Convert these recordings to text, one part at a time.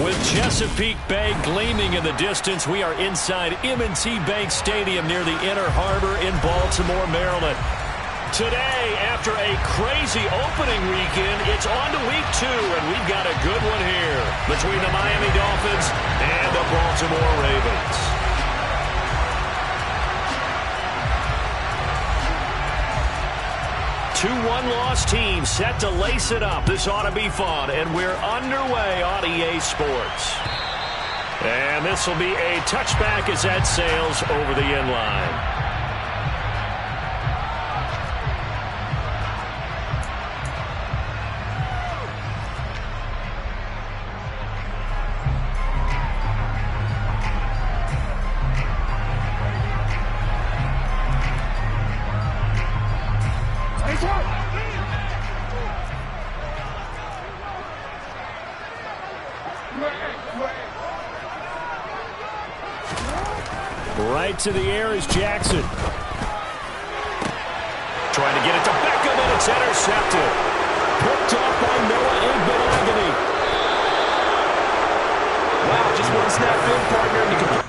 With Chesapeake Bay gleaming in the distance, we are inside M&T Bank Stadium near the Inner Harbor in Baltimore, Maryland. Today, after a crazy opening weekend, it's on to week 2, and we've got a good one here between the Miami Dolphins and the Baltimore Ravens. Two one-loss teams set to lace it up. This ought to be fun, and we're underway on EA Sports. And this will be a touchback as that sails over the end line. Right to the air is Jackson. Trying to get it to Beckham, and it's intercepted. Picked off by Noah Igbinoghene. Wow, just one snap in, partner, and you can...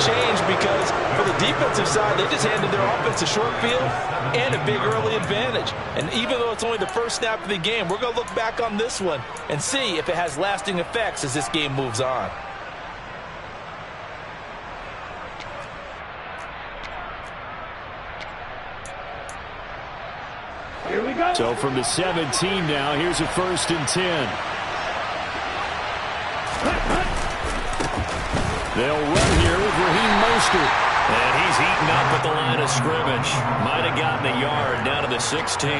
changed because for the defensive side, they just handed their offense a short field and a big early advantage. And even though it's only the first snap of the game, we're going to look back on this one and see if it has lasting effects as this game moves on. Here we go. So from the 17 now, here's a 1st and 10. They'll run here with Raheem Mostert. And he's eaten up at the line of scrimmage. Might have gotten a yard down to the 16.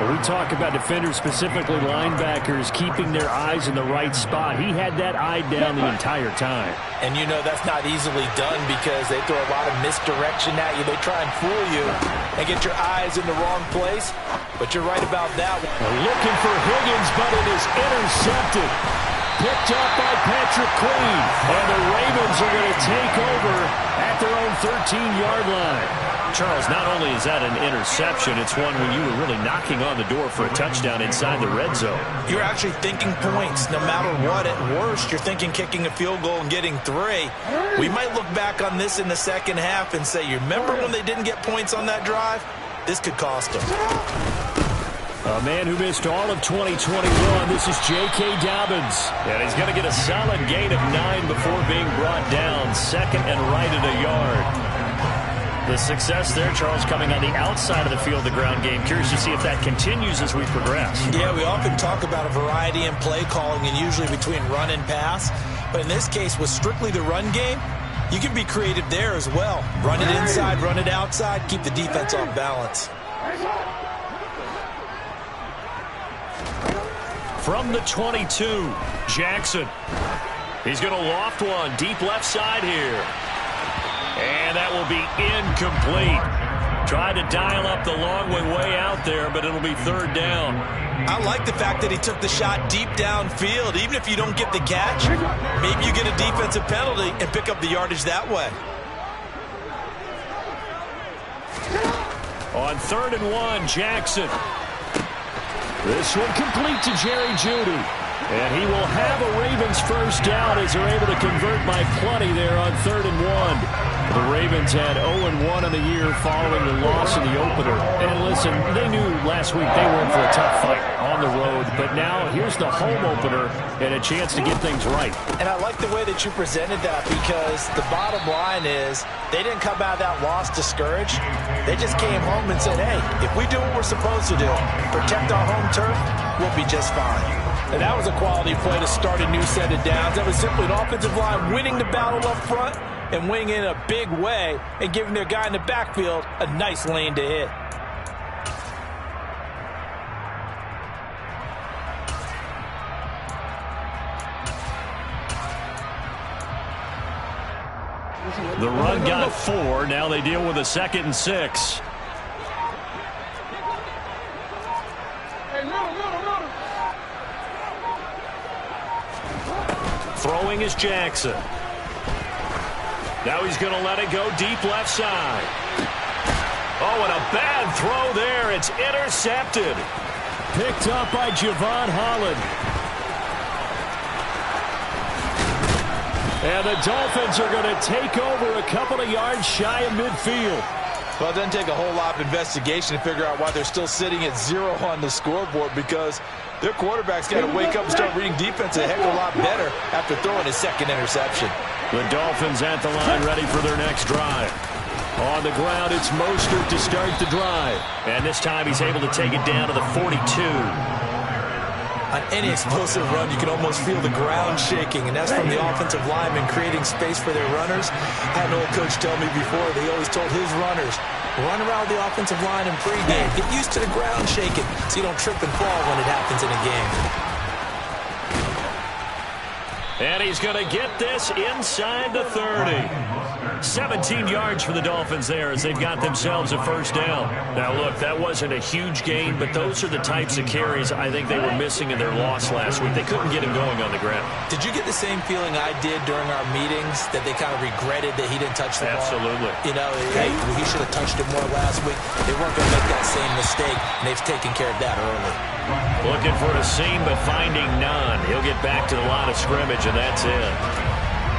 When we talk about defenders, specifically linebackers, keeping their eyes in the right spot, he had that eye down the entire time. And you know that's not easily done because they throw a lot of misdirection at you. They try and fool you and get your eyes in the wrong place. But you're right about that one. Looking for Higgins, but it is intercepted. Picked up by Patrick Queen. And the Ravens are going to take over at their own 13-yard line. Charles, not only is that an interception, it's one when you were really knocking on the door for a touchdown inside the red zone. You're actually thinking points. No matter what, at worst, you're thinking kicking a field goal and getting 3. We might look back on this in the second half and say, you remember when they didn't get points on that drive? This could cost them. A man who missed all of 2021, this is J.K. Dobbins. And he's going to get a solid gain of 9 before being brought down. 2nd and right at a yard. The success there, Charles, coming on the outside of the field, the ground game. Curious to see if that continues as we progress. Yeah, we often talk about a variety in play calling and usually between run and pass. But in this case, with strictly the run game, you can be creative there as well. Run it inside, run it outside, keep the defense off balance. From the 22, Jackson. He's going to loft one deep left side here. And that will be incomplete. Tried to dial up the long way out there, but it'll be 3rd down. I like the fact that he took the shot deep downfield. Even if you don't get the catch, maybe you get a defensive penalty and pick up the yardage that way. On 3rd and 1, Jackson. This one complete to Jerry Jeudy. And he will have a Ravens 1st down as they're able to convert by plenty there on 3rd and 1. The Ravens had 0-1 in the year following the loss in the opener. And listen, they knew last week they were in for a tough fight on the road. But now here's the home opener and a chance to get things right. And I like the way that you presented that because the bottom line is they didn't come out of that loss discouraged. They just came home and said, hey, if we do what we're supposed to do, protect our home turf, we'll be just fine. And that was a quality play to start a new set of downs. That was simply an offensive line winning the battle up front and winning in a big way and giving their guy in the backfield a nice lane to hit. The run got 4. Now they deal with a 2nd and 6. Throwing is Jackson. Now he's going to let it go deep left side. Oh, and a bad throw there. It's intercepted. Picked up by Javon Holland. And the Dolphins are going to take over a couple of yards shy of midfield. Well, it doesn't take a whole lot of investigation to figure out why they're still sitting at 0 on the scoreboard, because their quarterback's got to wake up and start reading defense a heck of a lot better after throwing his 2nd interception. The Dolphins at the line ready for their next drive. On the ground, it's Mostert to start the drive. And this time he's able to take it down to the 42. On any explosive run, you can almost feel the ground shaking, and that's from the offensive linemen creating space for their runners. I had an old coach tell me before, they always told his runners, run around the offensive line in pregame. Get used to the ground shaking so you don't trip and fall when it happens in a game. And he's going to get this inside the 30. 17 yards for the Dolphins there as they've got themselves a 1st down. Now, look, that wasn't a huge gain, but those are the types of carries I think they were missing in their loss last week. They couldn't get him going on the ground. Did you get the same feeling I did during our meetings, that they kind of regretted that he didn't touch the ball? Absolutely. You know, hey, he should have touched it more last week. They weren't going to make that same mistake, and they've taken care of that early. Looking for a seam, but finding none. He'll get back to the line of scrimmage, and that's it.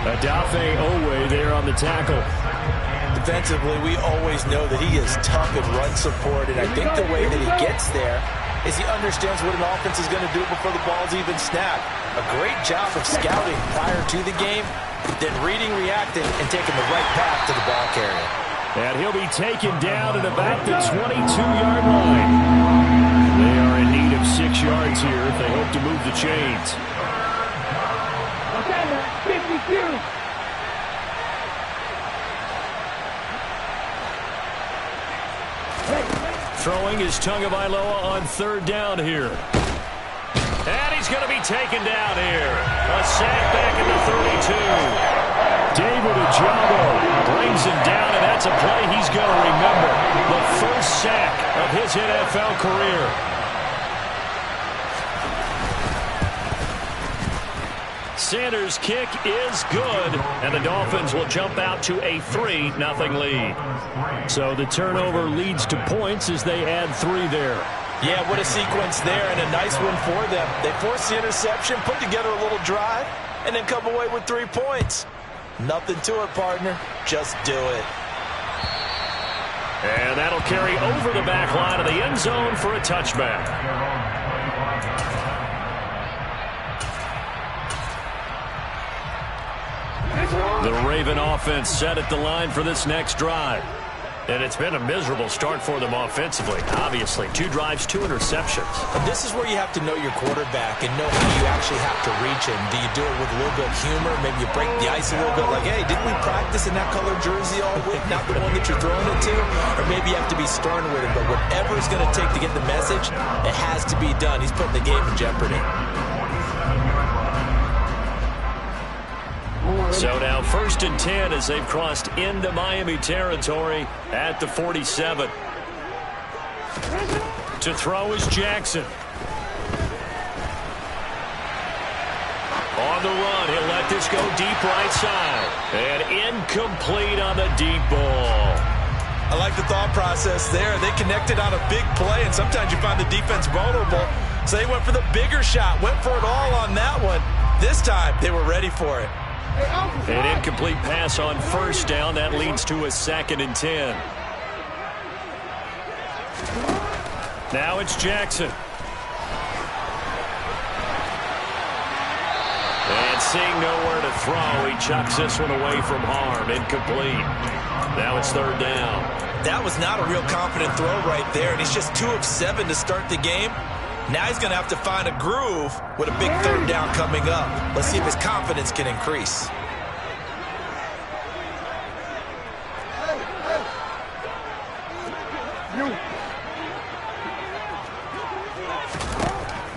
Odafe Oweh there on the tackle. Defensively, we always know that he is tough in run support, and I think the way that he gets there is he understands what an offense is going to do before the ball's even snapped. A great job of scouting prior to the game, then reading, reacting, and taking the right path to the ball carrier. And he'll be taken down at about the 22-yard line. They are in need of 6 yards here if they hope to move the chains. Throwing is Tagovailoa on 3rd down here. And he's going to be taken down here. A sack back at the 32. David Ojabo brings him down, and that's a play he's going to remember. The first sack of his NFL career. Sanders' kick is good, and the Dolphins will jump out to a 3-0 lead. So the turnover leads to points as they add 3 there. Yeah, what a sequence there, and a nice one for them. They forced the interception, put together a little drive, and then come away with 3 points. Nothing to it, partner. Just do it. And that'll carry over the back line of the end zone for a touchback. The Raven offense set at the line for this next drive. And it's been a miserable start for them offensively. Obviously, 2 drives, 2 interceptions. And this is where you have to know your quarterback and know how you actually have to reach him. Do you do it with a little bit of humor? Maybe you break the ice a little bit like, hey, didn't we practice in that color jersey all week? Not the one that you're throwing it to? Or maybe you have to be stern with him. But whatever it's going to take to get the message, it has to be done. He's putting the game in jeopardy. So now 1st and 10 as they've crossed into Miami territory at the 47. To throw is Jackson. On the run, he'll let this go deep right side. And incomplete on the deep ball. I like the thought process there. They connected on a big play, and sometimes you find the defense vulnerable. So they went for the bigger shot, went for it all on that one. This time, they were ready for it. An incomplete pass on 1st down. That leads to a 2nd and 10. Now it's Jackson. And seeing nowhere to throw, he chucks this one away from harm. Incomplete. Now it's 3rd down. That was not a real confident throw right there, and he's just 2 of 7 to start the game. Now he's going to have to find a groove with a big 3rd down coming up. Let's see if his confidence can increase.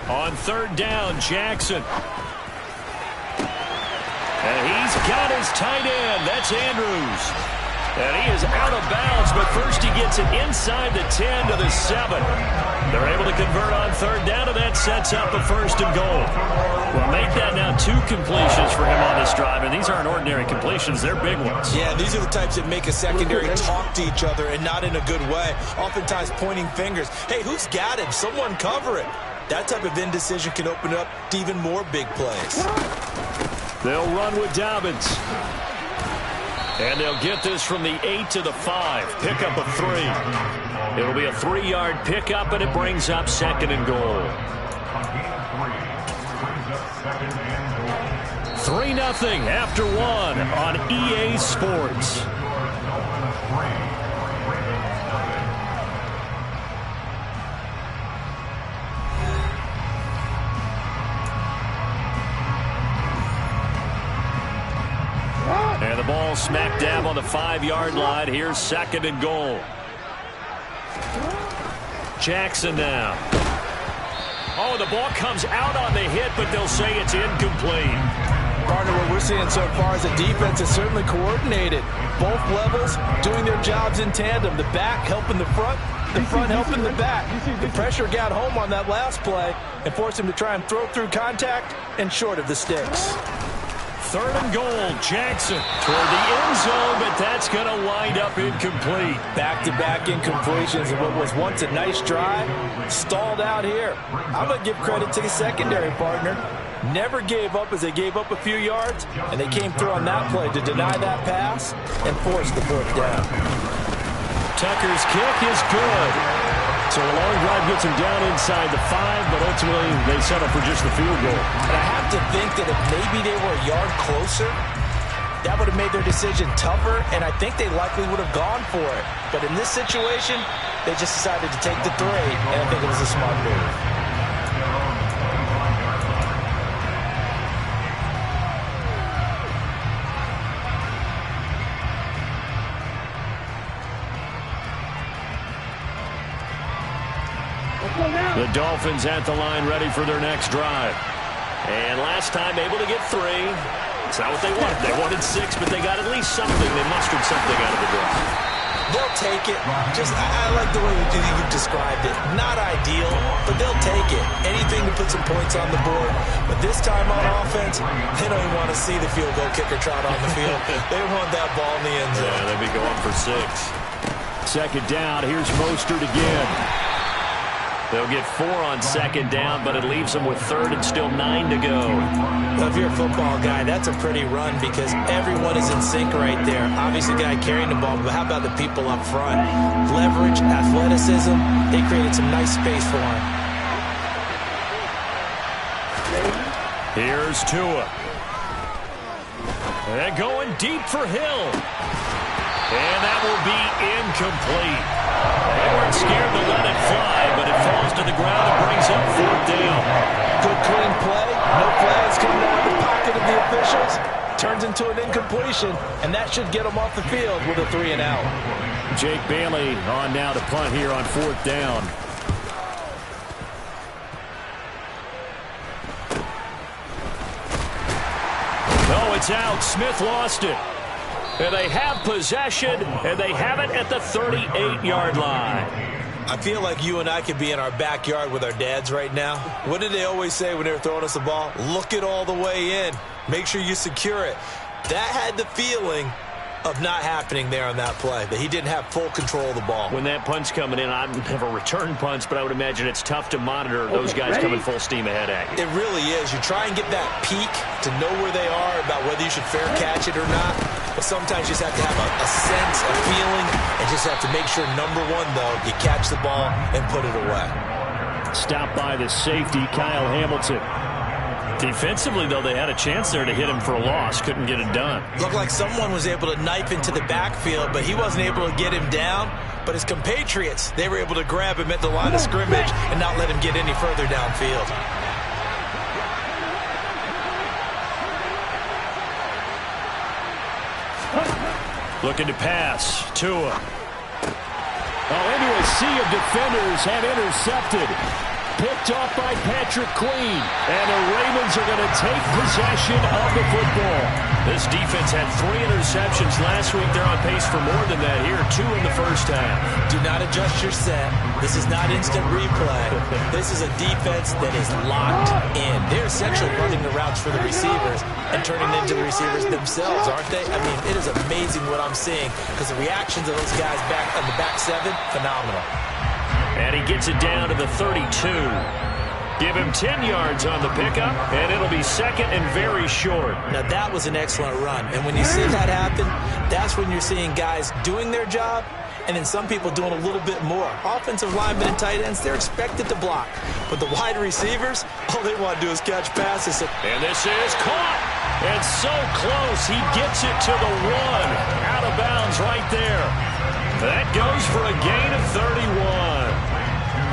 On 3rd down, Jackson. And he's got his tight end. That's Andrews. And he is out of bounds, but first he gets it inside the 10 to the 7. They're able to convert on third down, and that sets up a first and goal. Well, make that now 2 completions for him on this drive, and these aren't ordinary completions. They're big ones. Yeah, these are the types that make a secondary talk to each other, and not in a good way. Oftentimes pointing fingers. Hey, who's got him? Someone cover it. That type of indecision can open up to even more big plays. They'll run with Dobbins. And they'll get this from the 8 to the 5. Pickup of 3. It'll be a 3-yard pickup, and it brings up second and goal. 3-0 after 1 on EA Sports. And the ball smack dab on the 5-yard line. Here's second and goal. Jackson now. Oh, the ball comes out on the hit, but they'll say it's incomplete. Partner, what we're seeing so far is the defense is certainly coordinated. Both levels doing their jobs in tandem. The back helping the front helping the back. The pressure got home on that last play and forced him to try and throw through contact and short of the sticks. Third and goal, Jackson toward the end zone, but that's going to wind up incomplete. Back-to-back incompletions and what was once a nice drive stalled out here. I'm going to give credit to the secondary, partner. Never gave up as they gave up a few yards, and they came through on that play to deny that pass and force the fourth down. Tucker's kick is good. So a long drive gets him down inside the 5, but ultimately they settle for just the field goal. And I have to think that if maybe they were a yard closer, that would have made their decision tougher, and I think they likely would have gone for it. But in this situation, they just decided to take the 3, and I think it was a smart move. The Dolphins at the line ready for their next drive. And last time able to get 3. It's not what they wanted. They wanted 6, but they got at least something. They mustered something out of the drive. They'll take it. I like the way you described it. Not ideal, but they'll take it. Anything to put some points on the board. But this time on offense, they don't even want to see the field goal kicker trot on the field. They want that ball in the end zone. Yeah, they'll be going for 6. Second down. Here's Mostert again. They'll get 4 on second down, but it leaves them with third and still 9 to go. Well, if you're a football guy, that's a pretty run because everyone is in sync right there. Obviously, the guy carrying the ball, but how about the people up front? Leverage, athleticism, they created some nice space for him. Here's Tua. And going deep for Hill. And that will be incomplete. They weren't scared to let it fly, but it falls to the ground and brings up fourth down. Good clean play. No flags coming out of the pocket of the officials. Turns into an incompletion, and that should get them off the field with a 3 and out. Jake Bailey on now to punt here on fourth down. No, it's out. Smith lost it. And they have possession, and they have it at the 38-yard line. I feel like you and I could be in our backyard with our dads right now. What did they always say when they were throwing us the ball? Look it all the way in. Make sure you secure it. That had the feeling of not happening there on that play, that he didn't have full control of the ball. When that punt's coming in, I've never returned punts, but I would imagine it's tough to monitor those guys coming full steam ahead at you. It really is. You try and get that peek to know where they are, about whether you should fair catch it or not. But sometimes you just have to have a sense, a feeling, and just have to make sure, number one, though, you catch the ball and put it away. Stopped by the safety, Kyle Hamilton. Defensively, though, they had a chance there to hit him for a loss. Couldn't get it done. Looked like someone was able to knife into the backfield, but he wasn't able to get him down. But his compatriots, they were able to grab him at the line of scrimmage and not let him get any further downfield. Looking to pass. Tua. Oh, into a sea of defenders, and intercepted. picked off by Patrick Queen. And the Ravens are going to take possession of the football. This defense had 3 interceptions last week. They're on pace for more than that here. 2 in the first half. Do not adjust your set. This is not instant replay. This is a defense that is locked in. They're essentially running the routes for the receivers and turning into the receivers themselves, aren't they? I mean, it is amazing what I'm seeing because the reactions of those guys back on the back 7, phenomenal. And he gets it down to the 32. Give him 10 yards on the pickup, and it'll be second and very short. Now, that was an excellent run. And when you see that happen, that's when you're seeing guys doing their job and then some people doing a little bit more. Offensive linemen and tight ends, they're expected to block. But the wide receivers, all they want to do is catch passes. And this is caught. And so close. He gets it to the 1. Out of bounds right there. That goes for a gain of 31.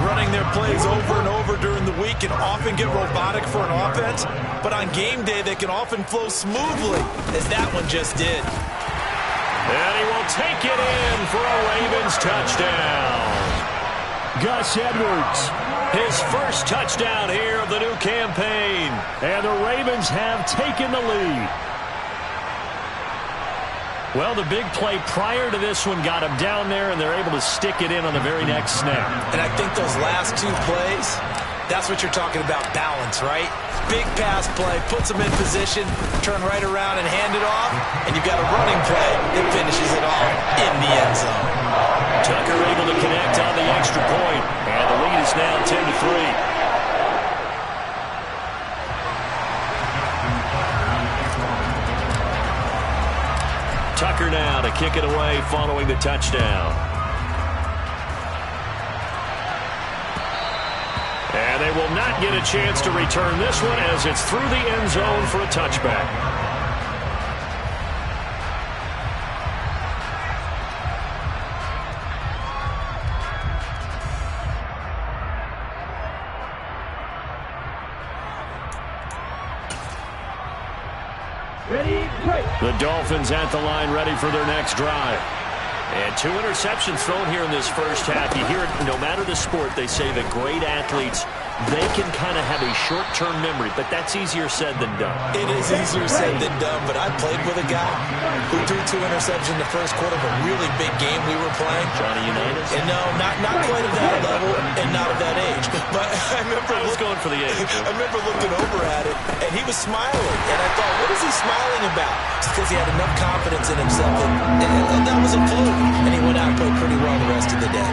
Running their plays over and over during the week can often get robotic for an offense, but on game day they can often flow smoothly, as that one just did. And he will take it in for a Ravens touchdown. Gus Edwards, his first touchdown here of the new campaign. And the Ravens have taken the lead. Well, the big play prior to this one got him down there, and they're able to stick it in on the very next snap. And I think those last 2 plays, that's what you're talking about, balance, right? Big pass play, puts them in position, turn right around and hand it off, and you've got a running play that finishes it off in the end zone. Tucker able to connect on the extra point, and the lead is now 10-3. Tucker now to kick it away following the touchdown. And they will not get a chance to return this one as it's through the end zone for a touchback. The Dolphins at the line ready for their next drive. And 2 interceptions thrown here in this first half. You hear it, no matter the sport, they say that great athletes, they can kind of have a short-term memory, but that's easier said than done. It is easier said than done, but I played with a guy who threw 2 interceptions in the first quarter of a really big game we were playing. Johnny Unitas? And no, not quite at that level and not at that age. But I was going for the age. I remember looking over at it, and he was smiling. And I thought, what is he smiling about? It's because he had enough confidence in himself. And that was a fluke. And he went out and played pretty well the rest of the day.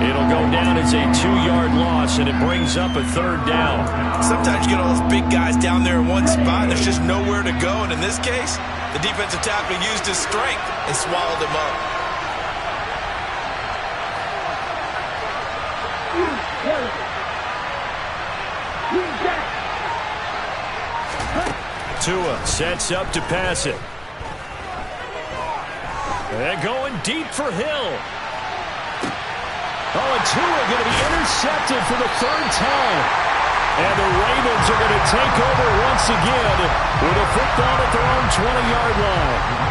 It'll go down as a 2-yard loss, and it brings up a 3rd down. Sometimes you get all those big guys down there in one spot, and there's just nowhere to go. And in this case, the defensive tackle used his strength and swallowed him up. Tua sets up to pass it. And going deep for Hill. Oh, and Tua going to be intercepted for the 3rd time. And the Ravens are going to take over once again with a football at their own 20-yard line.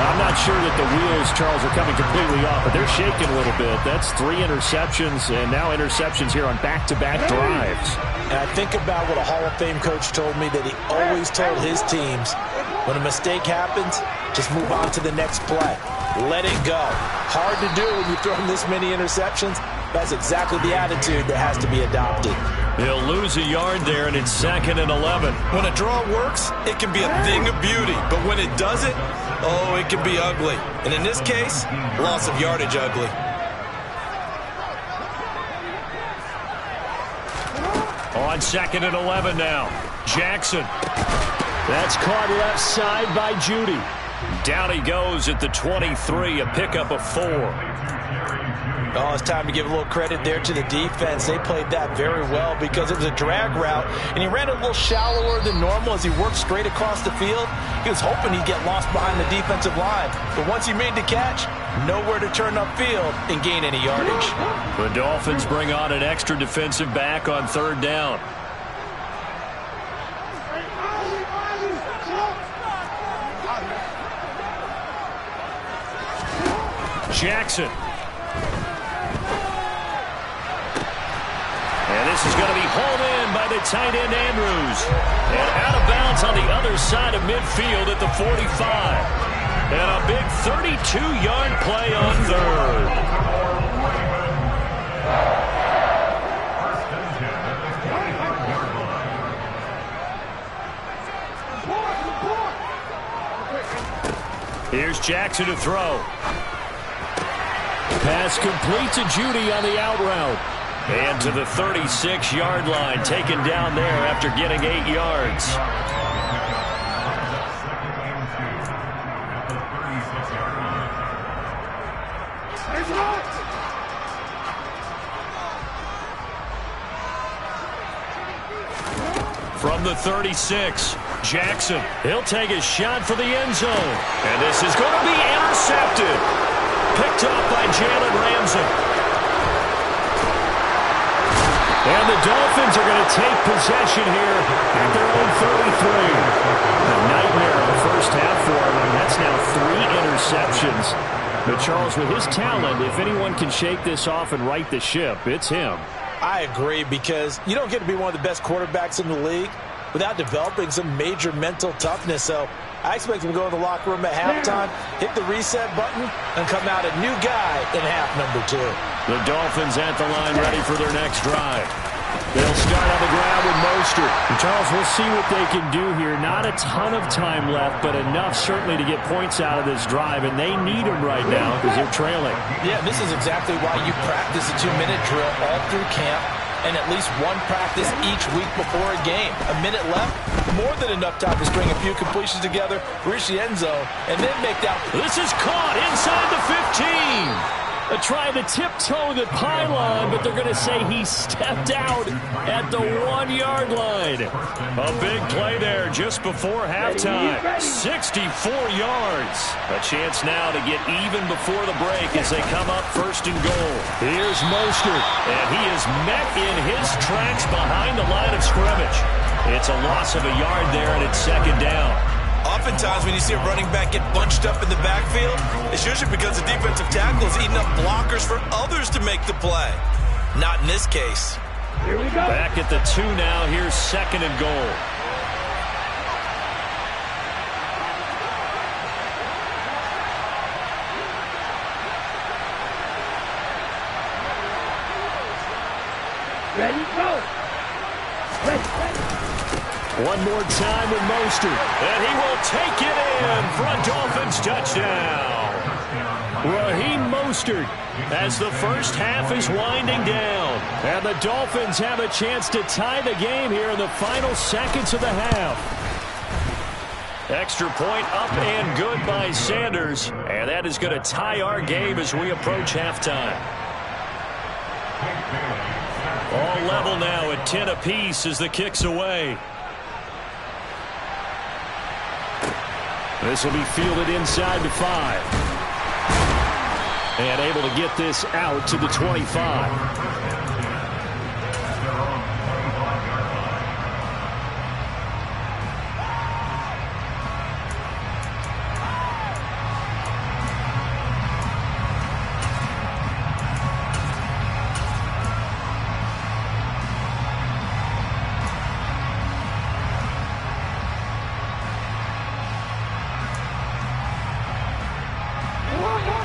I'm not sure that the wheels, Charles, are coming completely off, but they're shaking a little bit. That's 3 interceptions, and now interceptions here on back-to-back drives. And I think about what a Hall of Fame coach told me, that he always told his teams, when a mistake happens, just move on to the next play. Let it go. Hard to do when you throw this many interceptions. That's exactly the attitude that has to be adopted. He'll lose a yard there, and it's 2nd and 11. When a draw works, it can be a thing of beauty. But when it doesn't, oh, it can be ugly. And in this case, loss of yardage ugly. On 2nd and 11 now. Jackson. That's caught left side by Judy. Down he goes at the 23, a pickup of 4. Oh, it's time to give a little credit there to the defense. They played that very well because it was a drag route, and he ran a little shallower than normal as he worked straight across the field. He was hoping he'd get lost behind the defensive line, but once he made the catch, nowhere to turn upfield and gain any yardage. The Dolphins bring on an extra defensive back on 3rd down. Jackson. And This is going to be hauled in by the tight end Andrews. And out of bounds on the other side of midfield at the 45. And a big 32-yard play on third. Here's Jackson to throw. Pass complete to Judy on the out route. And to the 36-yard line, taken down there after getting 8 yards. From the 36, Jackson. He'll take a shot for the end zone. And this is going to be intercepted. Picked up by Jalen Ramsey. And the Dolphins are going to take possession here at their own 33. A nightmare in the first half for him. I mean, that's now 3 interceptions. But Charles, with his talent, if anyone can shake this off and right the ship, it's him. I agree, because you don't get to be one of the best quarterbacks in the league without developing some major mental toughness. So I expect him to go in the locker room at halftime, hit the reset button, and come out a new guy in half number 2. The Dolphins at the line ready for their next drive. They'll start on the ground with Mostert. And Charles, we'll see what they can do here. Not a ton of time left, but enough certainly to get points out of this drive, and they need them right now because they're trailing. Yeah, this is exactly why you practice a 2-minute drill all through camp, and at least one practice each week before a game. A minute left, more than enough time to string a few completions together, reach the end zone, and then make that. This is caught inside the 15. Trying to tiptoe the pylon, but they're going to say he stepped out at the 1-yard line. A big play there just before halftime. 64 yards. A chance now to get even before the break as they come up first and goal. Here's Mostert, and he is met in his tracks behind the line of scrimmage. It's a loss of a yard there, and it's second down. Oftentimes when you see a running back get bunched up in the backfield, it's usually because the defensive tackle is eating up blockers for others to make the play. Not in this case. Here we go. Back at the 2 now. Here's second and goal. Ready, go. Ready. One more time with Mostert. And he will take it in for a Dolphins touchdown. Raheem Mostert as the first half is winding down. And the Dolphins have a chance to tie the game here in the final seconds of the half. Extra point up and good by Sanders. And that is going to tie our game as we approach halftime. All level now at 10 apiece as the kick's away. This will be fielded inside the 5. And able to get this out to the 25.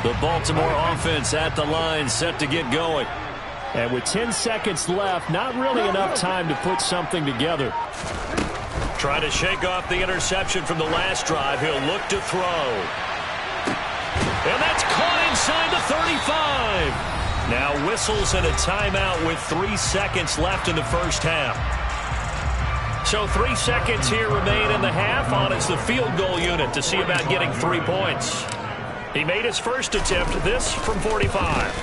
The Baltimore offense at the line, set to get going. And with 10 seconds left, not really enough time to put something together. Trying to shake off the interception from the last drive. He'll look to throw. And that's caught inside the 35. Now whistles and a timeout with 3 seconds left in the first half. So 3 seconds here remain in the half. On is the field goal unit to see about getting 3 points. He made his first attempt, this from 45.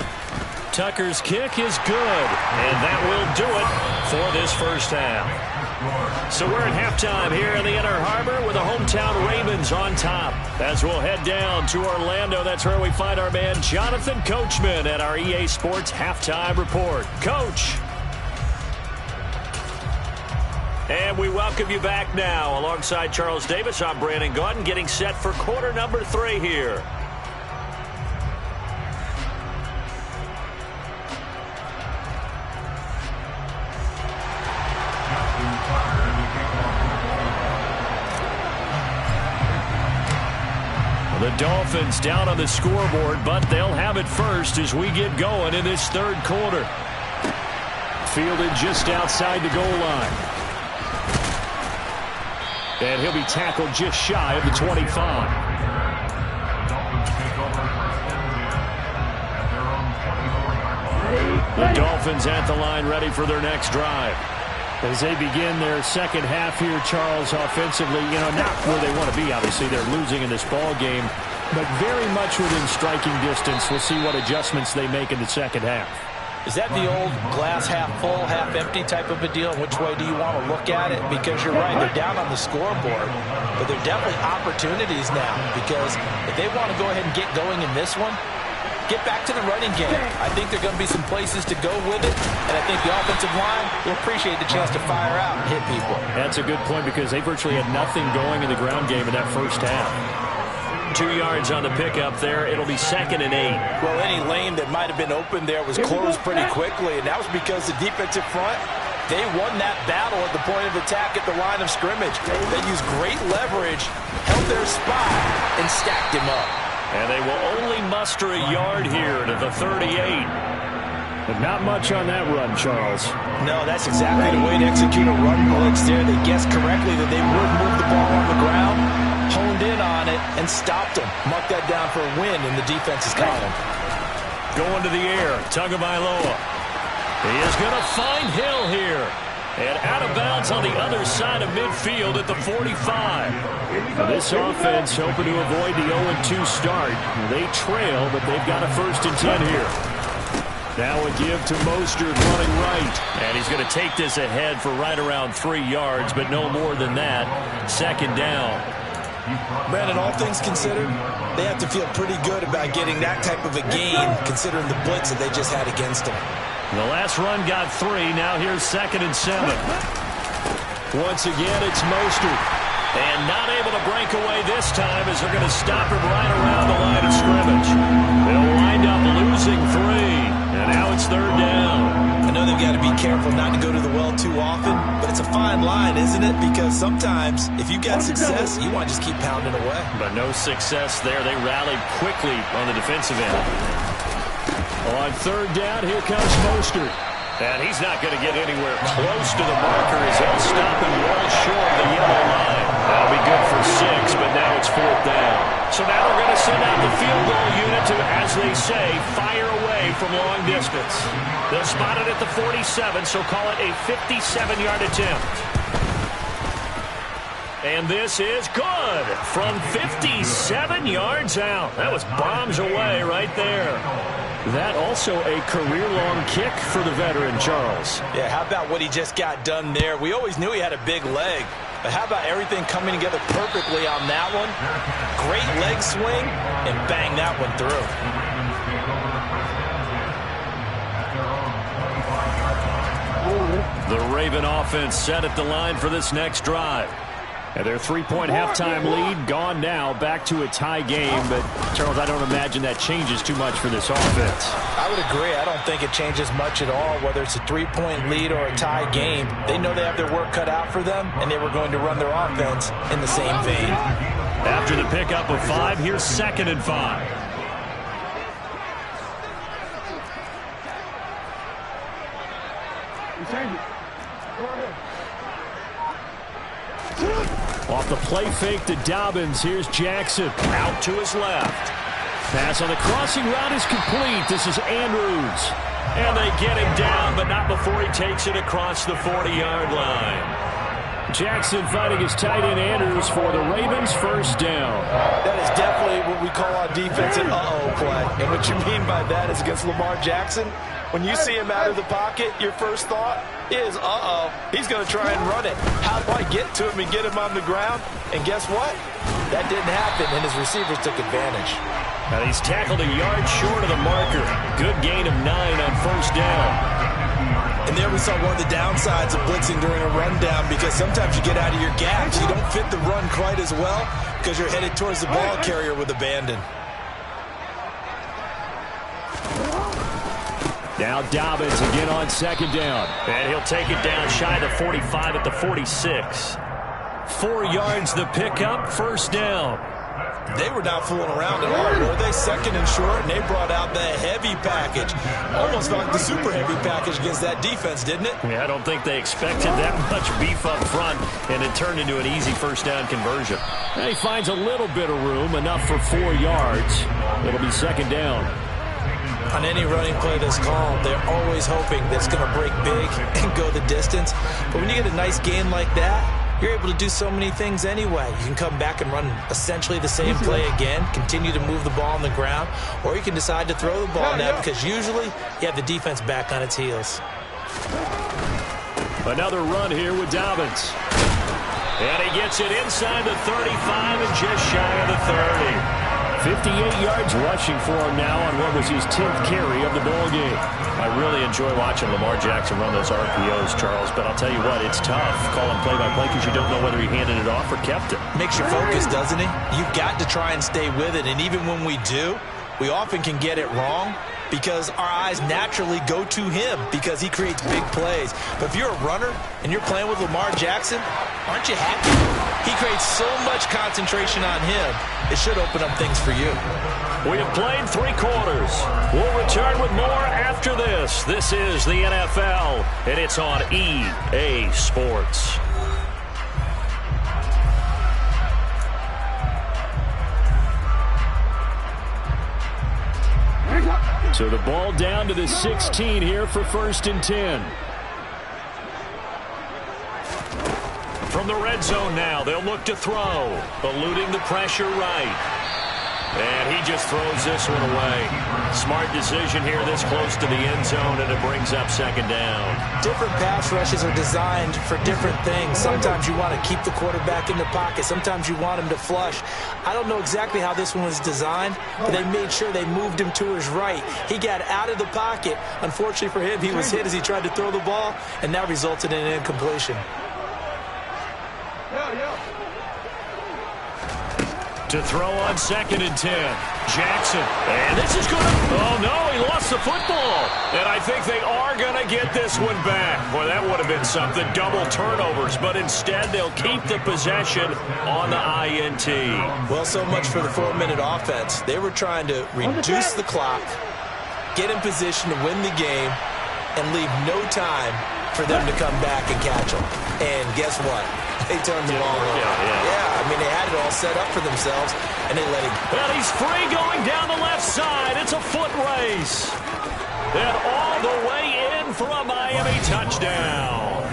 Tucker's kick is good, and that will do it for this first half. So we're at halftime here in the Inner Harbor with the hometown Ravens on top. As we'll head down to Orlando, that's where we find our man Jonathan Coachman at our EA Sports Halftime Report. Coach. And we welcome you back now. Alongside Charles Davis, I'm Brandon Gaudin, getting set for quarter number 3 here. Dolphins down on the scoreboard, but they'll have it first as we get going in this third quarter. Fielded just outside the goal line. And he'll be tackled just shy of the 25. The Dolphins at the line ready for their next drive. As they begin their second half here, Charles, offensively, not where they want to be. Obviously, they're losing in this ball game, but very much within striking distance. We'll see what adjustments they make in the second half. Is that the old glass half full, half empty type of a deal? Which way do you want to look at it? Because you're right, they're down on the scoreboard, but they're definitely opportunities now, because if they want to go ahead and get going in this one, get back to the running game. I think there are going to be some places to go with it, and I think the offensive line will appreciate the chance to fire out and hit people. That's a good point, because they virtually had nothing going in the ground game in that first half. 2 yards on the pickup there. It'll be 2nd and 8. Well, any lane that might have been open there was closed pretty quickly, and that was because the defensive front, they won that battle at the point of attack at the line of scrimmage. They used great leverage, held their spot, and stacked him up. And they will only muster a yard here to the 38. But not much on that run, Charles. No, that's exactly the way to execute a run blitz there. They guessed correctly that they would move the ball on the ground, honed in on it, and stopped them. Marked that down for a win in the defense's column. Going to the air, Tagovailoa. He is going to find Hill here. And out of bounds on the other side of midfield at the 45. This offense hoping to avoid the 0-2 start. They trail, but they've got a 1st and 10 here. Now a give to Mostert running right. And he's going to take this ahead for right around 3 yards, but no more than that. 2nd down. Brandon, all things considered, they have to feel pretty good about getting that type of a gain, considering the blitz that they just had against them. The last run got 3. Now here's 2nd and 7. Once again, it's Mostert. And not able to break away this time as they're going to stop him right around the line of scrimmage. They'll wind up losing 3. And now it's 3rd down. I know they've got to be careful not to go to the well too often, but it's a fine line, isn't it? Because sometimes, if you got success, you want to just keep pounding away. But no success there. They rallied quickly on the defensive end. On 3rd down, here comes Mostert. And he's not going to get anywhere close to the marker as he'll stop him well short of the yellow line. That'll be good for 6, but now it's 4th down. So now they're going to send out the field goal unit to, as they say, fire away from long distance. They'll spot it at the 47, so call it a 57-yard attempt. And this is good from 57 yards out. That was bombs away right there. That also a career-long kick for the veteran, Charles. Yeah, how about what he just got done there? We always knew he had a big leg, but how about everything coming together perfectly on that one? Great leg swing, and bang that one through. The Raven offense set at the line for this next drive. And their 3-point halftime lead gone now, back to a tie game. But, Charles, I don't imagine that changes too much for this offense. I would agree. I don't think it changes much at all, whether it's a 3-point lead or a tie game. They know they have their work cut out for them, and they were going to run their offense in the same vein. After the pickup of 5, here's 2nd and 5. Off the play fake to Dobbins. Here's Jackson out to his left. Pass on the crossing route is complete. This is Andrews. And they get him down, but not before he takes it across the 40-yard line. Jackson fighting his tight end Andrews for the Ravens' 1st down. That is definitely what we call on defense an uh-oh play. And what you mean by that is against Lamar Jackson, when you see him out of the pocket, your first thought is, uh-oh, he's going to try and run it. How do I get to him and get him on the ground? And guess what? That didn't happen, and his receivers took advantage. Now he's tackled a yard short of the marker. Good gain of 9 on 1st down. And there we saw one of the downsides of blitzing during a rundown, because sometimes you get out of your gaps. You don't fit the run quite as well because you're headed towards the ball carrier with abandon. Now Dobbins again on 2nd down. And he'll take it down shy of the 45 at the 46. 4 yards the pickup, 1st down. They were not fooling around at all, were they? Second and short, and they brought out the heavy package. Almost like the super heavy package against that defense, didn't it? Yeah, I don't think they expected that much beef up front, and it turned into an easy first down conversion. And he finds a little bit of room, enough for 4 yards. It'll be second down. On any running play that's called, they're always hoping that it's going to break big and go the distance. But when you get a nice gain like that, you're able to do so many things anyway. You can come back and run essentially the same play again, continue to move the ball on the ground, or you can decide to throw the ball now because usually you have the defense back on its heels. Another run here with Dobbins. And he gets it inside the 35 and just shy of the 30. 58 yards rushing for him now on what was his 10th carry of the ball game. I really enjoy watching Lamar Jackson run those RPOs, Charles, but I'll tell you what, it's tough calling play-by-play because you don't know whether he handed it off or kept it. Makes you focus, doesn't it? You've got to try and stay with it, and even when we do, we often can get it wrong because our eyes naturally go to him because he creates big plays. But if you're a runner and you're playing with Lamar Jackson, aren't you happy? He creates so much concentration on him. It should open up things for you. We have played 3 quarters. We'll return with more after this. This is the NFL, and it's on EA Sports. So the ball down to the 16 here for 1st and 10. From the red zone now, they'll look to throw, eluding the pressure right. And he just throws this one away. Smart decision here this close to the end zone, and it brings up second down. Different pass rushes are designed for different things. Sometimes you want to keep the quarterback in the pocket. Sometimes you want him to flush. I don't know exactly how this one was designed, but they made sure they moved him to his right. He got out of the pocket. Unfortunately for him, he was hit as he tried to throw the ball, and that resulted in an incompletion. To throw on 2nd and 10. Jackson. And this is good. Oh, no, he lost the football. And I think they are going to get this one back. Boy, that would have been something. Double turnovers. But instead, they'll keep the possession on the INT. Well, so much for the 4-minute offense. They were trying to reduce the clock, get in position to win the game, and leave no time for them to come back and catch them. And guess what? They turned the ball over. Yeah, I mean, they had it all set up for themselves, and they let it go. Well, he's free going down the left side. It's a foot race. And all the way in for a Miami touchdown.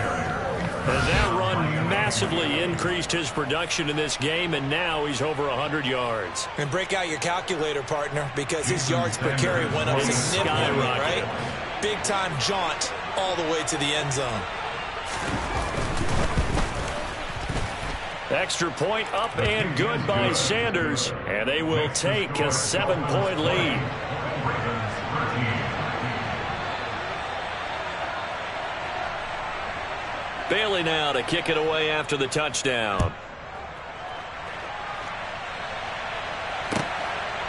And that run massively increased his production in this game, and now he's over 100 yards. And break out your calculator, partner, because his yards per carry went up significantly, right? Big-time jaunt all the way to the end zone. Extra point up and good by Sanders, and they will take a 7-point lead. Bailey now to kick it away after the touchdown.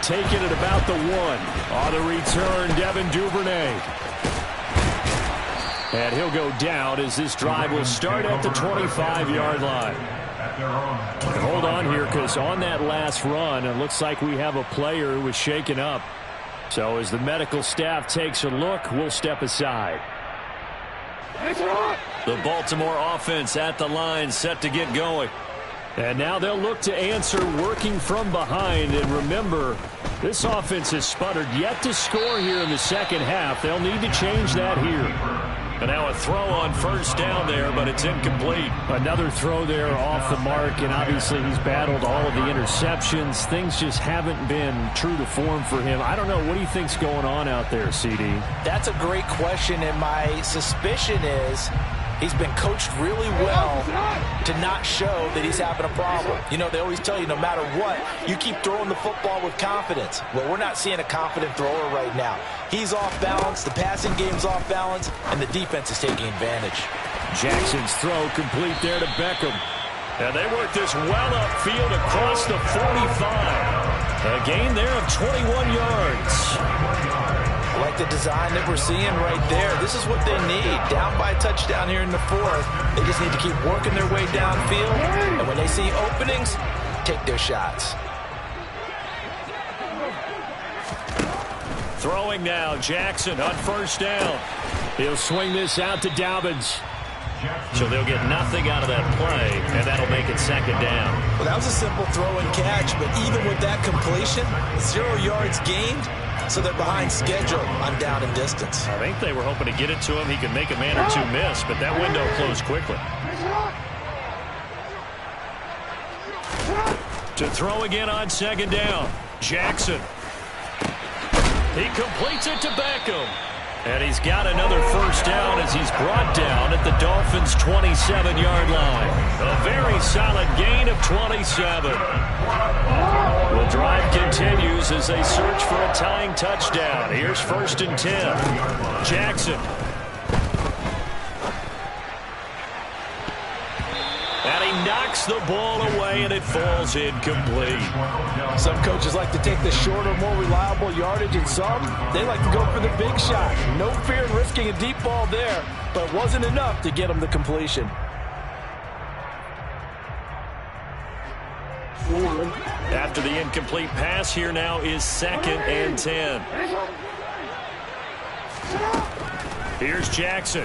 Taking it about the 1. On the return, Devin Duvernay. And he'll go down as this drive will start at the 25-yard line. Hold on here, because on that last run, it looks like we have a player who was shaken up. So as the medical staff takes a look, we'll step aside. The Baltimore offense at the line, set to get going. And now they'll look to answer working from behind. And remember, this offense has sputtered yet to score here in the second half. They'll need to change that here. And now a throw on first down there, but it's incomplete. Another throw there off the mark, and obviously he's battled all of the interceptions. Things just haven't been true to form for him. I don't know. What do you think's going on out there, CD? That's a great question, and my suspicion is he's been coached really well to not show that he's having a problem. You know, they always tell you no matter what, you keep throwing the football with confidence. Well, we're not seeing a confident thrower right now. He's off balance, the passing game's off balance, and the defense is taking advantage. Jackson's throw complete there to Beckham. And they work this well upfield across the 45. A gain there of 21 yards. I like the design that we're seeing right there. This is what they need. Down by a touchdown here in the 4th. They just need to keep working their way downfield. And when they see openings, take their shots. Throwing now, Jackson on first down. He'll swing this out to Dobbins. So they'll get nothing out of that play, and that'll make it second down. Well, that was a simple throw and catch, but even with that completion, 0 yards gained, so they're behind schedule on down and distance. I think they were hoping to get it to him. He could make a man or two miss, but that window closed quickly. To throw again on second down, Jackson. He completes it to Beckham. And he's got another first down as he's brought down at the Dolphins' 27-yard line. A very solid gain of 27. The drive continues as they search for a tying touchdown. Here's 1st and 10. Jackson. And he knocks the ball away, and it falls incomplete. Some coaches like to take the shorter, more reliable yardage, and some, they like to go for the big shot. No fear in risking a deep ball there, but it wasn't enough to get him the completion. After the incomplete pass, here now is 2nd and 10. Here's Jackson.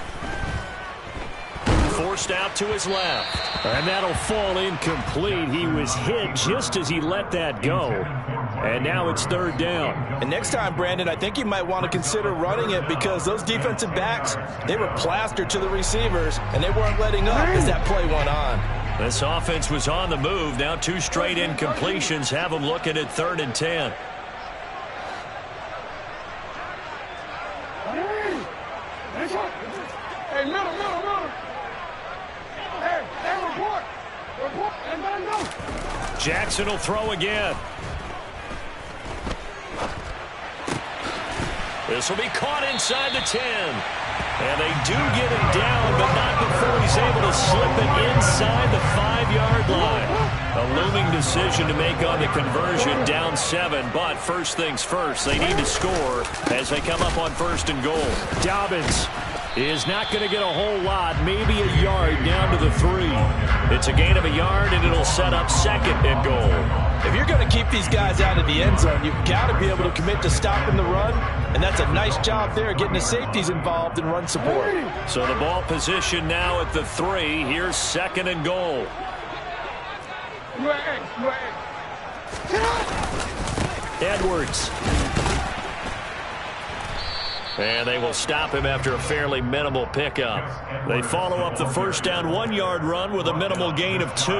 Forced out to his left. And that'll fall incomplete. He was hit just as he let that go. And now it's 3rd down. And next time, Brandon, I think you might want to consider running it because those defensive backs, they were plastered to the receivers, and they weren't letting up as that play went on. This offense was on the move. Now 2 straight incompletions have them looking at 3rd and 10. Hey, middle. Jackson will throw again. This will be caught inside the 10. And they do get him down, but not before he's able to slip it inside the 5-yard line. A looming decision to make on the conversion, down 7. But first things first, they need to score as they come up on 1st and goal. Dobbins is not going to get a whole lot, maybe a yard down to the 3. It's a gain of a yard, and it'll set up 2nd and goal. If you're going to keep these guys out of the end zone, you've got to be able to commit to stopping the run, and that's a nice job there, getting the safeties involved in run support. So the ball position now at the 3. Here's 2nd and goal. Edwards. And they will stop him after a fairly minimal pickup. They follow up the first down 1-yard run with a minimal gain of 2.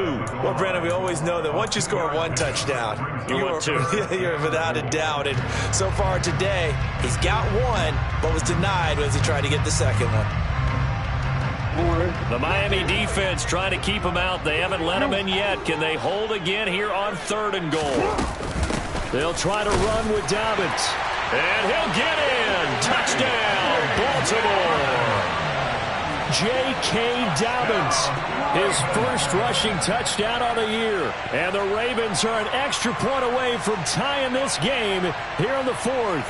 Well, Brandon, we always know that once you score 1 touchdown, you're without a doubt. And so far today, he's got 1, but was denied as he tried to get the 2nd one. The Miami defense trying to keep him out. They haven't let him in yet. Can they hold again here on 3rd and goal? They'll try to run with Dobbins. And he'll get in. Touchdown, Baltimore. J.K. Dobbins, his first rushing touchdown on the year. And the Ravens are an extra point away from tying this game here in the 4th.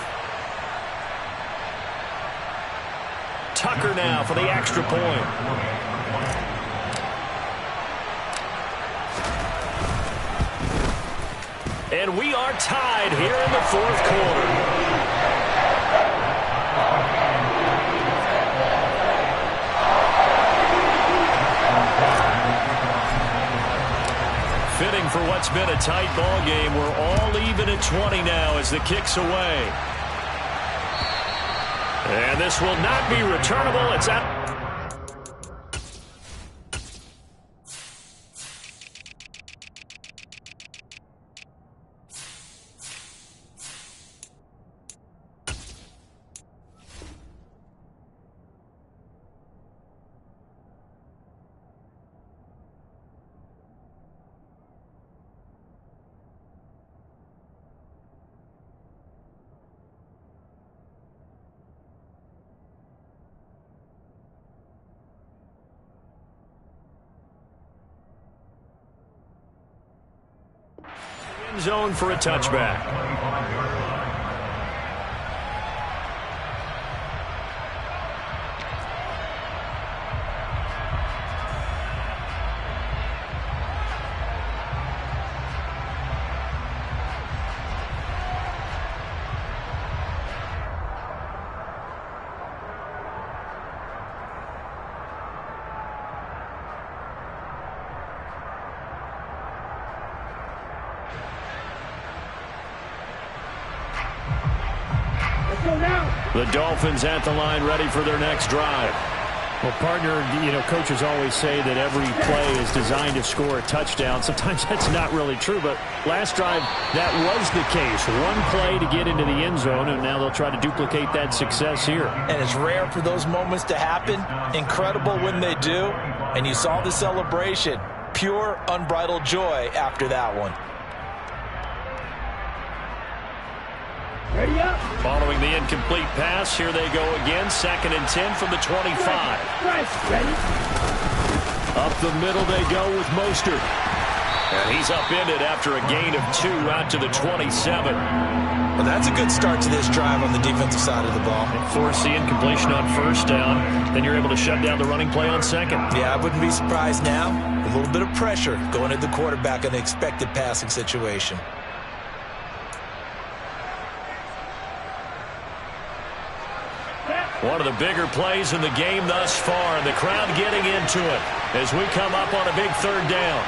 Tucker now for the extra point. And we are tied here in the 4th quarter. Fitting for what's been a tight ball game. We're all even at 20 now as the kick's away. And this will not be returnable. It's out. Zone for a touchback. Let's go now. The Dolphins at the line, ready for their next drive. Well, partner, coaches always say that every play is designed to score a touchdown. Sometimes that's not really true, but last drive, that was the case. One play to get into the end zone, and now they'll try to duplicate that success here. And it's rare for those moments to happen. Incredible when they do. And you saw the celebration. Pure, unbridled joy after that one. Ready up. Following the incomplete pass, here they go again. 2nd and 10 from the 25. Fresh. Ready. Up the middle they go with Mostert. And he's upended after a gain of 2 out to the 27. Well, that's a good start to this drive on the defensive side of the ball. Force the incompletion on 1st down. Then you're able to shut down the running play on 2nd. Yeah, I wouldn't be surprised now. A little bit of pressure going at the quarterback in the expected passing situation. One of the bigger plays in the game thus far, and the crowd getting into it as we come up on a big 3rd down.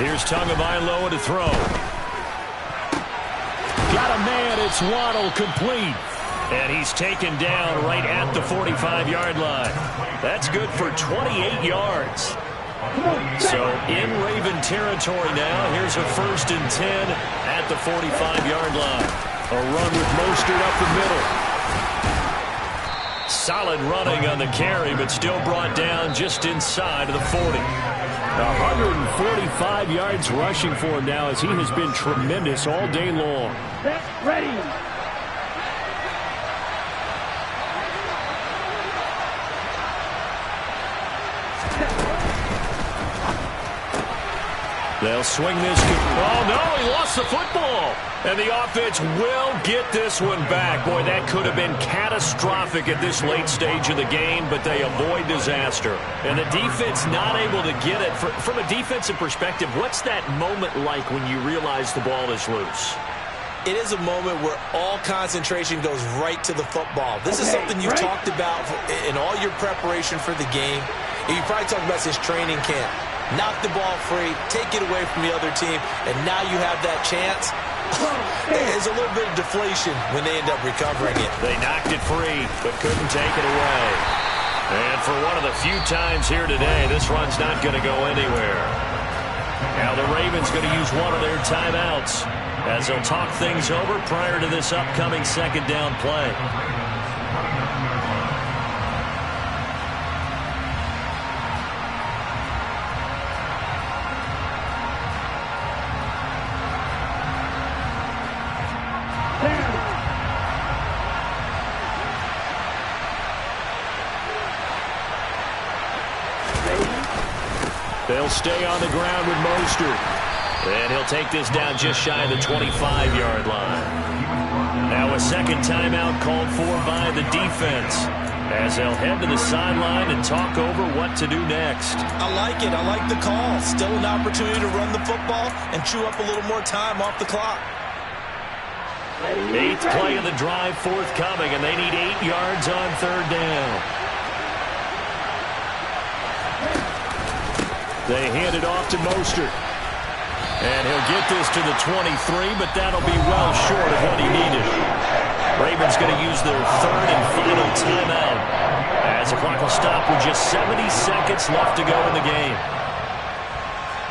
Here's Tagovailoa to throw. Got a man, it's Waddle, complete. And he's taken down right at the 45-yard line. That's good for 28 yards. So in Raven territory now, here's a 1st and 10 at the 45-yard line. A run with Mostert up the middle. Solid running on the carry, but still brought down just inside of the 40. 145 yards rushing for him now as he has been tremendous all day long. Ready. They'll swing this. Oh, no, he lost the football. And the offense will get this one back. Boy, that could have been catastrophic at this late stage of the game, but they avoid disaster. And the defense not able to get it. From a defensive perspective, what's that moment like when you realize the ball is loose? It is a moment where all concentration goes right to the football. This is something you've talked about in all your preparation for the game. You probably talked about this training camp. Knock the ball free, take it away from the other team, and now you have that chance. There's a little bit of deflation when they end up recovering it. They knocked it free, but couldn't take it away. And for one of the few times here today, this run's not going to go anywhere. Now the Ravens going to use one of their timeouts as they'll talk things over prior to this upcoming 2nd down play. They'll stay on the ground with Mostert. And he'll take this down just shy of the 25-yard line. Now a 2nd timeout called for by the defense as they'll head to the sideline and talk over what to do next. I like it. I like the call. Still an opportunity to run the football and chew up a little more time off the clock. 8th play of the drive forthcoming, and they need 8 yards on 3rd down. They hand it off to Mostert. And he'll get this to the 23, but that'll be well short of what he needed. Ravens going to use their 3rd and final timeout as the clock will stop with just 70 seconds left to go in the game.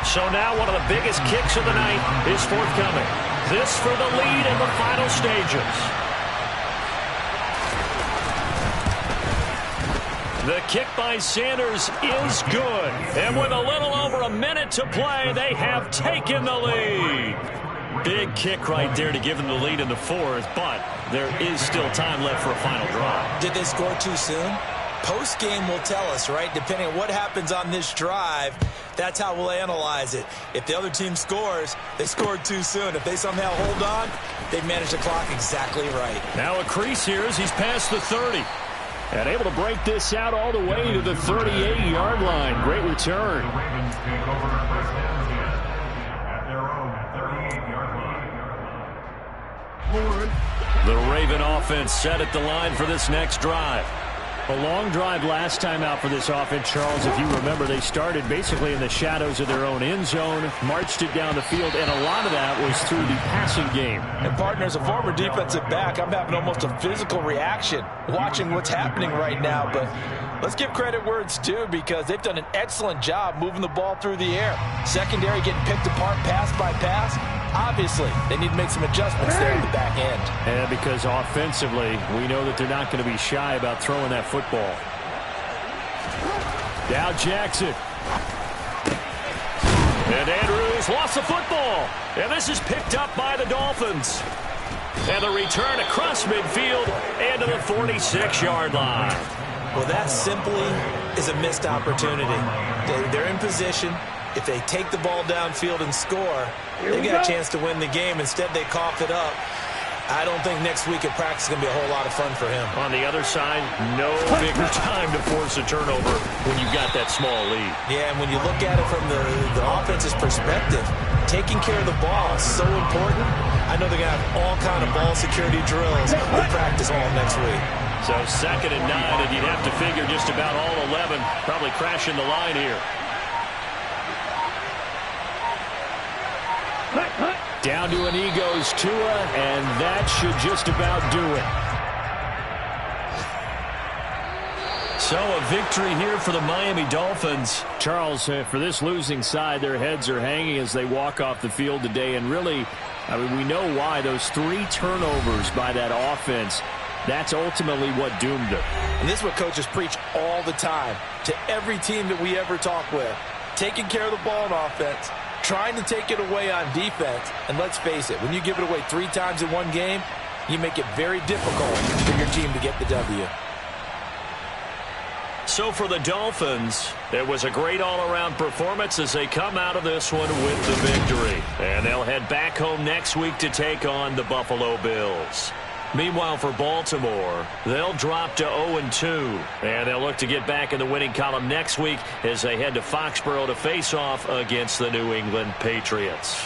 So now one of the biggest kicks of the night is forthcoming. This for the lead in the final stages. The kick by Sanders is good. And with a little over a minute to play, they have taken the lead. Big kick right there to give them the lead in the 4th, but there is still time left for a final drive. Did they score too soon? Post-game will tell us, right? Depending on what happens on this drive, that's how we'll analyze it. If the other team scores, they scored too soon. If they somehow hold on, they've managed the clock exactly right. Now a crease here as he's past the 30. And able to break this out all the way to the 38-yard line. Great return. The Raven offense set at the line for this next drive. A long drive last time out for this offense, Charles. If you remember, they started basically in the shadows of their own end zone, marched it down the field, and a lot of that was through the passing game. And, partner, as a former defensive back, I'm having almost a physical reaction watching what's happening right now. But let's give credit where it's due, because they've done an excellent job moving the ball through the air. Secondary getting picked apart pass by pass. Obviously, they need to make some adjustments there at the back end. And because offensively, we know that they're not going to be shy about throwing that football. Now Jackson. And Andrews lost the football. And this is picked up by the Dolphins. And the return across midfield and to the 46-yard line. Well, that simply is a missed opportunity. They're in position. If they take the ball downfield and score, they got a chance to win the game. Instead, they cough it up. I don't think next week at practice is going to be a whole lot of fun for him. On the other side, no bigger time to force a turnover when you've got that small lead. Yeah, and when you look at it from the offense's perspective, taking care of the ball is so important. I know they're going to have all kind of ball security drills in practice all next week. So 2nd and 9, and you'd have to figure just about all 11 probably crashing the line here. Down to an goes Tua, and that should just about do it. So a victory here for the Miami Dolphins. Charles, for this losing side, their heads are hanging as they walk off the field today. And really, I mean, we know why. Those 3 turnovers by that offense, that's ultimately what doomed them. And this is what coaches preach all the time to every team that we ever talk with. Taking care of the ball on offense, trying to take it away on defense. And let's face it, when you give it away 3 times in one game, you make it very difficult for your team to get the W. So for the Dolphins, it was a great all-around performance as they come out of this one with the victory. And they'll head back home next week to take on the Buffalo Bills. Meanwhile, for Baltimore, they'll drop to 0-2. And they'll look to get back in the winning column next week as they head to Foxborough to face off against the New England Patriots.